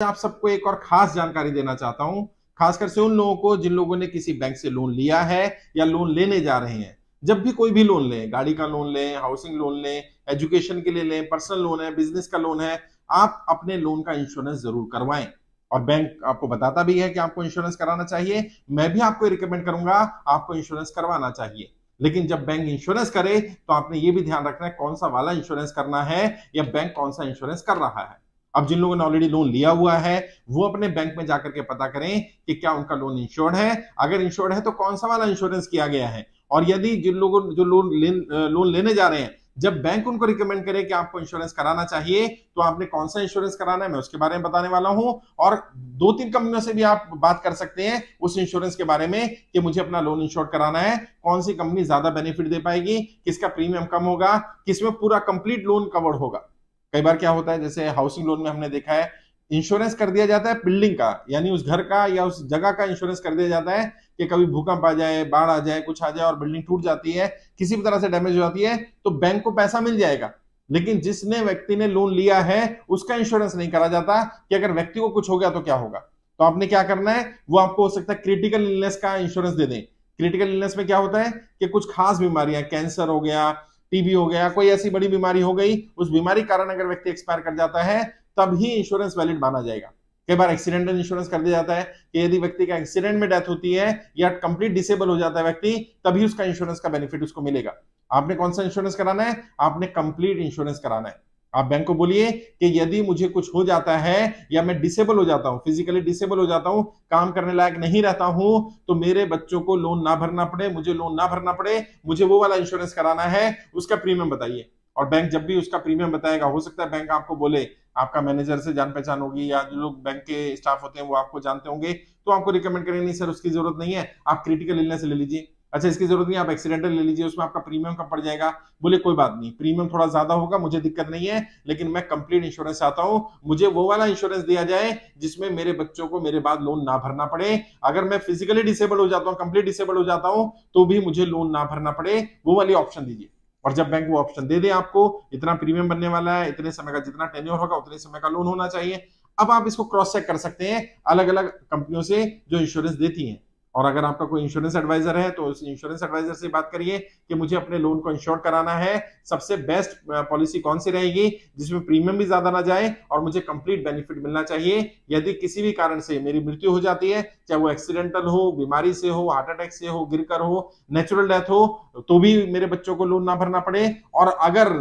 आप सबको एक और खास जानकारी देना चाहता हूं, खासकर से उन लोगों को जिन लोगों ने किसी बैंक से लोन लिया है या लोन लेने जा रहे हैं। जब भी कोई भी लोन लें, गाड़ी का लोन लें, हाउसिंग लोन लें, एजुकेशन के लिए लें, पर्सनल लोन है, बिजनेस का लोन है, आप अपने लोन का इंश्योरेंस जरूर करवाएं। और बैंक आपको बताता भी है कि आपको इंश्योरेंस कराना चाहिए। मैं भी आपको रिकमेंड करूंगा, आपको इंश्योरेंस करवाना चाहिए। लेकिन जब बैंक इंश्योरेंस करे तो आपने ये भी ध्यान रखना है कौन सा वाला इंश्योरेंस करना है या बैंक कौन सा इंश्योरेंस कर रहा है। अब जिन लोगों ने ऑलरेडी लोन लिया हुआ है वो अपने बैंक में जाकर के पता करें कि क्या उनका लोन इंश्योर्ड है। अगर इंश्योर्ड है तो कौन सा वाला इंश्योरेंस किया गया है। और यदि जिन लोगों जो लोन लेने जा रहे हैं, जब बैंक उनको रिकमेंड करे कि आपको इंश्योरेंस कराना चाहिए तो आपने कौन सा इंश्योरेंस कराना है, मैं उसके बारे में बताने वाला हूं। और 2-3 कंपनियों से भी आप बात कर सकते हैं उस इंश्योरेंस के बारे में कि मुझे अपना लोन इंश्योर कराना है, कौन सी कंपनी ज्यादा बेनिफिट दे पाएगी, किसका प्रीमियम कम होगा, किसमें पूरा कंप्लीट लोन कवर्ड होगा। कई बार क्या होता है, जैसे हाउसिंग लोन में हमने देखा है इंश्योरेंस कर दिया जाता है बिल्डिंग का, यानी उस घर का या उस जगह का इंश्योरेंस कर दिया जाता है कि कभी भूकंप आ जाए, बाढ़ आ जाए, कुछ आ जाए और बिल्डिंग टूट जाती है, किसी भी तरह से डैमेज हो जाती है तो बैंक को पैसा मिल जाएगा। लेकिन जिसने व्यक्ति ने लोन लिया है उसका इंश्योरेंस नहीं करा जाता कि अगर व्यक्ति को कुछ हो गया तो क्या होगा। तो आपने क्या करना है, वो आपको हो सकता है क्रिटिकल इलनेस का इंश्योरेंस दे दें। क्रिटिकल इलनेस में क्या होता है कि कुछ खास बीमारियां, कैंसर हो गया, टीबी हो गया, कोई ऐसी बड़ी बीमारी हो गई, उस बीमारी के कारण अगर व्यक्ति एक्सपायर कर जाता है तब ही इंश्योरेंस वैलिड माना जाएगा। कई बार एक्सीडेंटल इंश्योरेंस कर दिया जाता है कि यदि व्यक्ति का एक्सीडेंट में डेथ होती है या कंप्लीट डिसेबल हो जाता है व्यक्ति, तभी उसका इंश्योरेंस का बेनिफिट उसको मिलेगा। आपने कौन सा इंश्योरेंस कराना है, आपने कंप्लीट इंश्योरेंस कराना है। आप बैंक को बोलिए कि यदि मुझे कुछ हो जाता है या मैं डिसेबल हो जाता हूं, फिजिकली डिसेबल हो जाता हूं, काम करने लायक नहीं रहता हूं, तो मेरे बच्चों को लोन ना भरना पड़े, मुझे लोन ना भरना पड़े, मुझे वो वाला इंश्योरेंस कराना है, उसका प्रीमियम बताइए। और बैंक जब भी उसका प्रीमियम बताएगा, हो सकता है बैंक आपको बोले, आपका मैनेजर से जान पहचान होगी या जो लोग बैंक के स्टाफ होते हैं वो आपको जानते होंगे, तो आपको रिकमेंड करेंगे नहीं सर उसकी जरूरत नहीं है, आप क्रिटिकल इलनेस ले लीजिए। अच्छा इसकी जरूरत नहीं, आप एक्सीडेंटल ले लीजिए, उसमें आपका प्रीमियम कम पड़ जाएगा। बोले कोई बात नहीं, प्रीमियम थोड़ा ज्यादा होगा, मुझे दिक्कत नहीं है, लेकिन मैं कंप्लीट इंश्योरेंस चाहता हूं, मुझे वो वाला इंश्योरेंस दिया जाए जिसमें मेरे बच्चों को मेरे बाद लोन ना भरना पड़े। अगर मैं फिजिकली डिसेबल हो जाता हूं, कंप्लीट डिसेबल हो जाता हूं, तो भी मुझे लोन ना भरना पड़े, वो वाली ऑप्शन दीजिए। और जब बैंक वो ऑप्शन दे दे आपको, इतना प्रीमियम बनने वाला है, इतने समय का जितना टेन्योर होगा उतने समय का लोन होना चाहिए। अब आप इसको क्रॉस चेक कर सकते हैं अलग अलग कंपनियों से जो इंश्योरेंस देती हैं। और अगर आपका कोई इंश्योरेंस एडवाइजर है तो उस इंश्योरेंस एडवाइजर से बात करिए कि मुझे अपने लोन को इंश्योर कराना है, सबसे बेस्ट पॉलिसी कौन सी रहेगी जिसमें प्रीमियम भी ज्यादा ना जाए और मुझे कंप्लीट बेनिफिट मिलना चाहिए। यदि किसी भी कारण से मेरी मृत्यु हो जाती है, चाहे वो एक्सीडेंटल हो, बीमारी से हो, हार्ट अटैक से हो, गिरकर हो, नेचुरल डेथ हो, तो भी मेरे बच्चों को लोन ना भरना पड़े। और अगर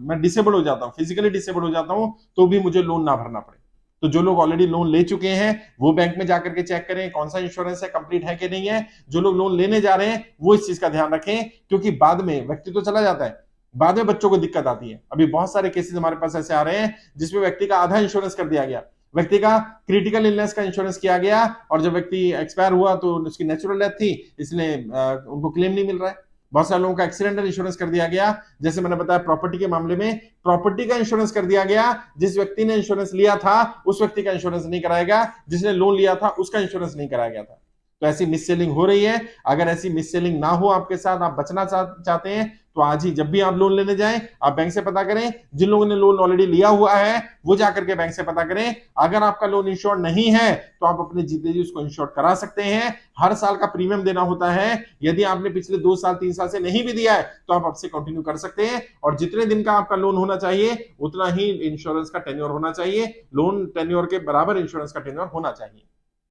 मैं डिसेबल हो जाता हूँ, फिजिकली डिसेबल हो जाता हूँ, तो भी मुझे लोन ना भरना पड़े। तो जो लोग ऑलरेडी लोन ले चुके हैं वो बैंक में जाकर के चेक करें कौन सा इंश्योरेंस है, कंप्लीट है कि नहीं है। जो लोग लोन लेने जा रहे हैं वो इस चीज का ध्यान रखें, क्योंकि बाद में व्यक्ति तो चला जाता है, बाद में बच्चों को दिक्कत आती है। अभी बहुत सारे केसेस हमारे पास ऐसे आ रहे हैं जिसमें व्यक्ति का आधा इंश्योरेंस कर दिया गया, व्यक्ति का क्रिटिकल इलनेस का इंश्योरेंस किया गया और जब व्यक्ति एक्सपायर हुआ तो उसकी नेचुरल डेथ थी, इसलिए उनको क्लेम नहीं मिल रहा है। बहुत सारे लोगों का एक्सीडेंटल इंश्योरेंस कर दिया गया, जैसे मैंने बताया प्रॉपर्टी के मामले में प्रॉपर्टी का इंश्योरेंस कर दिया गया, जिस व्यक्ति ने इंश्योरेंस लिया था उस व्यक्ति का इंश्योरेंस नहीं कराएगा, जिसने लोन लिया था उसका इंश्योरेंस नहीं कराया गया था। तो ऐसी मिससेलिंग हो रही है। अगर ऐसी मिससेलिंग ना हो आपके साथ, आप बचना चाहते हैं, तो आज ही जब भी आप लोन लेने जाएं आप बैंक से पता करें। जिन लोगों ने लोन ऑलरेडी लिया हुआ है वो जाकर के बैंक से पता करें। अगर आपका लोन इंश्योर नहीं है तो आप अपने जीते जी उसको इंश्योर करा सकते हैं। हर साल का प्रीमियम देना होता है, यदि आपने पिछले 2 साल 3 साल से नहीं भी दिया है तो आप अब से कंटिन्यू कर सकते हैं। और जितने दिन का आपका लोन होना चाहिए उतना ही इंश्योरेंस का टेन्योर होना चाहिए, लोन टेन्योर के बराबर इंश्योरेंस का टेन्योर होना चाहिए।